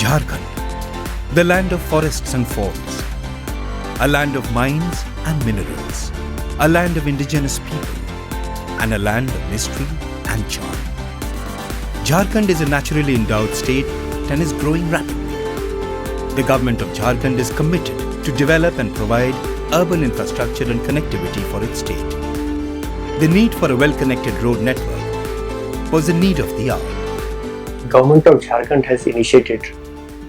Jharkhand, the land of forests and falls, a land of mines and minerals, a land of indigenous people, and a land of mystery and charm. Jharkhand is a naturally endowed state and is growing rapidly. The government of Jharkhand is committed to develop and provide urban infrastructure and connectivity for its state. The need for a well-connected road network was the need of the hour. Government of Jharkhand has initiated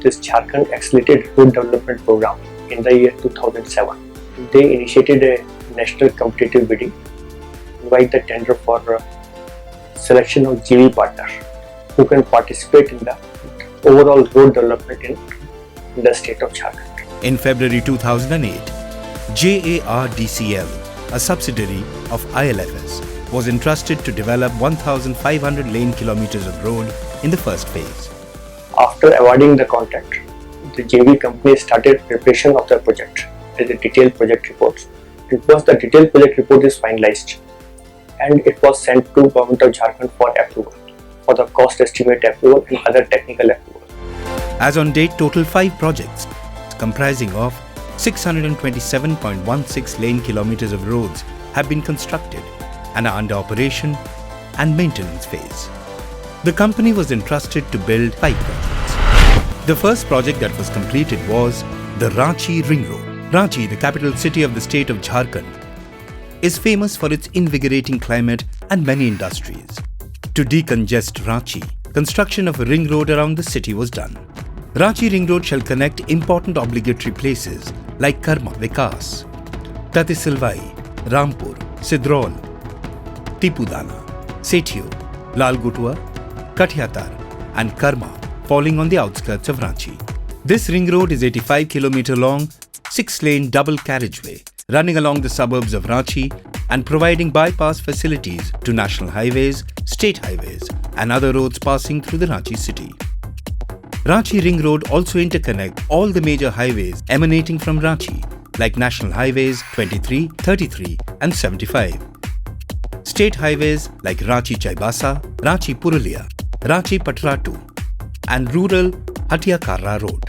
this Jharkhand Accelerated Road Development Program in the year 2007. They initiated a national competitive bidding, invite the tender for selection of JV partners who can participate in the overall road development in the state of Jharkhand. In February 2008, JARDCL, a subsidiary of ILFS, was entrusted to develop 1,500 lane kilometers of road in the first phase. After awarding the contract, the JV company started preparation of the project as a detailed project reports. Once the detailed project report is finalized and it was sent to Government of Jharkhand for approval, for the cost estimate approval and other technical approval. As on date, total 5 projects comprising of 627.16 lane kilometers of roads have been constructed and are under operation and maintenance phase. The company was entrusted to build 5 projects. The first project that was completed was the Ranchi Ring Road. Ranchi, the capital city of the state of Jharkhand, is famous for its invigorating climate and many industries. To decongest Ranchi, construction of a ring road around the city was done. Ranchi Ring Road shall connect important obligatory places like Karma, Vikas, Tatisilvai, Rampur, Sidrol, Tipudana, Setio, Lalgutua, Kathiatar and Karma, falling on the outskirts of Ranchi. This ring road is 85 km long, 6-lane double carriageway running along the suburbs of Ranchi and providing bypass facilities to national highways, state highways and other roads passing through the Ranchi city. Ranchi Ring Road also interconnects all the major highways emanating from Ranchi like National Highways 23, 33 and 75. State highways like Ranchi-Chaibasa, Ranchi-Purulia, Ranchi-Patratu and rural Hatiakarra Road.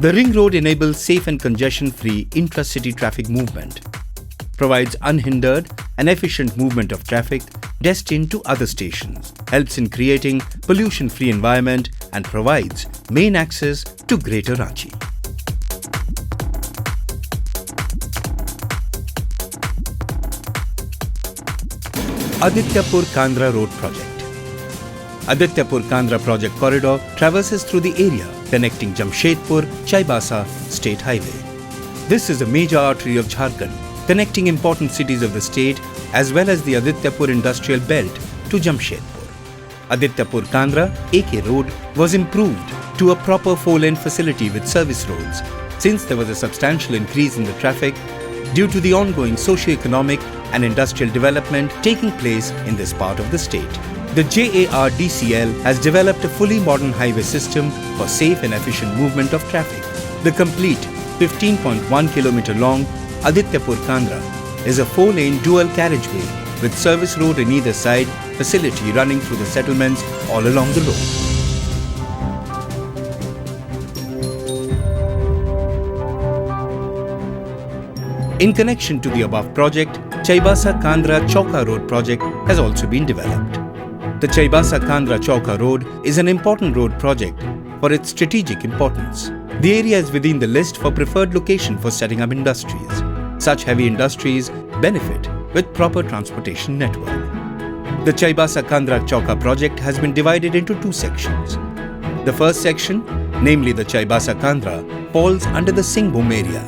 The ring road enables safe and congestion-free intra-city traffic movement, provides unhindered and efficient movement of traffic destined to other stations, helps in creating pollution-free environment and provides main access to Greater Ranchi. Adityapur-Kandra Road Project. Adityapur-Kandra Project Corridor traverses through the area connecting Jamshedpur-Chaibasa State Highway. This is a major artery of Jharkhand, connecting important cities of the state as well as the Adityapur industrial belt to Jamshedpur. Adityapur-Kandra AK Road was improved to a proper 4-lane facility with service roads since there was a substantial increase in the traffic due to the ongoing socio-economic and industrial development taking place in this part of the state. The JARDCL has developed a fully modern highway system for safe and efficient movement of traffic. The complete 15.1 km long Adityapur-Kandra is a 4-lane dual carriageway with service road on either side, facility running through the settlements all along the road. In connection to the above project, Chaibasa-Kandra Chowka Road project has also been developed. The Chaibasa-Kandra Chowka Road is an important road project for its strategic importance. The area is within the list for preferred location for setting up industries. Such heavy industries benefit with proper transportation network. The Chaibasa-Kandra Chowka project has been divided into 2 sections. The first section, namely the Chaibasa-Kandra, falls under the Singhbhum area.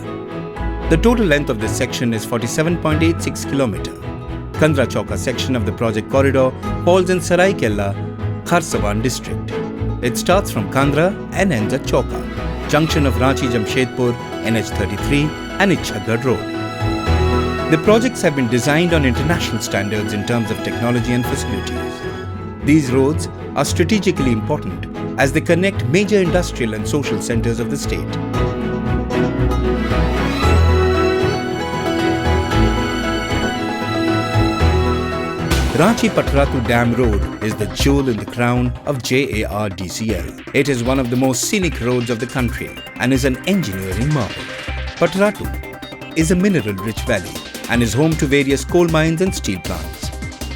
The total length of this section is 47.86 km. Kandra Chowka section of the project corridor falls in Saraikela, Kharsavan district. It starts from Kandra and ends at Chowka, junction of Ranchi-Jamshedpur, NH33 and Ichhagarh Road. The projects have been designed on international standards in terms of technology and facilities. These roads are strategically important as they connect major industrial and social centers of the state. Ranchi-Patratu Dam Road is the jewel in the crown of JARDCL. It is one of the most scenic roads of the country and is an engineering marvel. Patratu is a mineral-rich valley and is home to various coal mines and steel plants.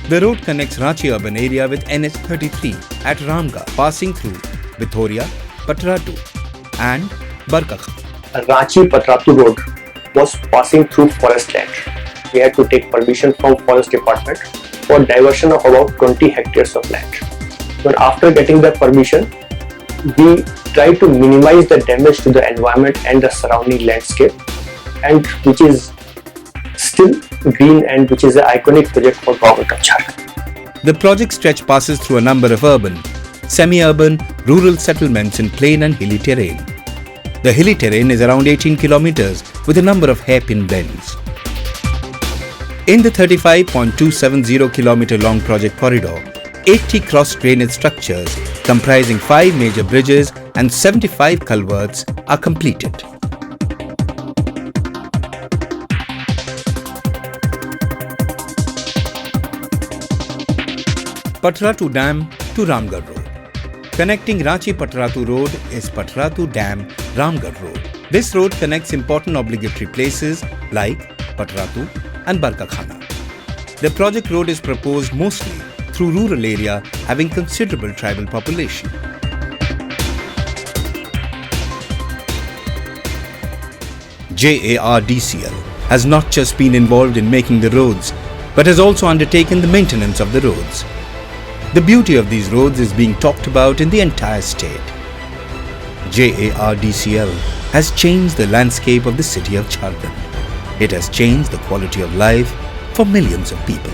The road connects Ranchi urban area with NH33 at Ramgarh, passing through Vithoria, Patratu and Barkakhan. Ranchi-Patratu Road was passing through forest land. We had to take permission from Forest Department for diversion of about 20 hectares of land. But after getting the permission, we tried to minimize the damage to the environment and the surrounding landscape, and which is still green and which is an iconic project for Government of Jharkhand. The project stretch passes through a number of urban, semi-urban, rural settlements in plain and hilly terrain. The hilly terrain is around 18 kilometers with a number of hairpin bends. In the 35.270 kilometer long project corridor, 80 cross drainage structures comprising 5 major bridges and 75 culverts are completed. Patratu Dam to Ramgarh Road. Connecting Ranchi-Patratu Road is Patratu Dam Ramgarh Road. This road connects important obligatory places like Patratu and Barkakhana. The project road is proposed mostly through rural area having considerable tribal population. JARDCL has not just been involved in making the roads, but has also undertaken the maintenance of the roads. The beauty of these roads is being talked about in the entire state. JARDCL has changed the landscape of the city of Jharkhand. It has changed the quality of life for millions of people.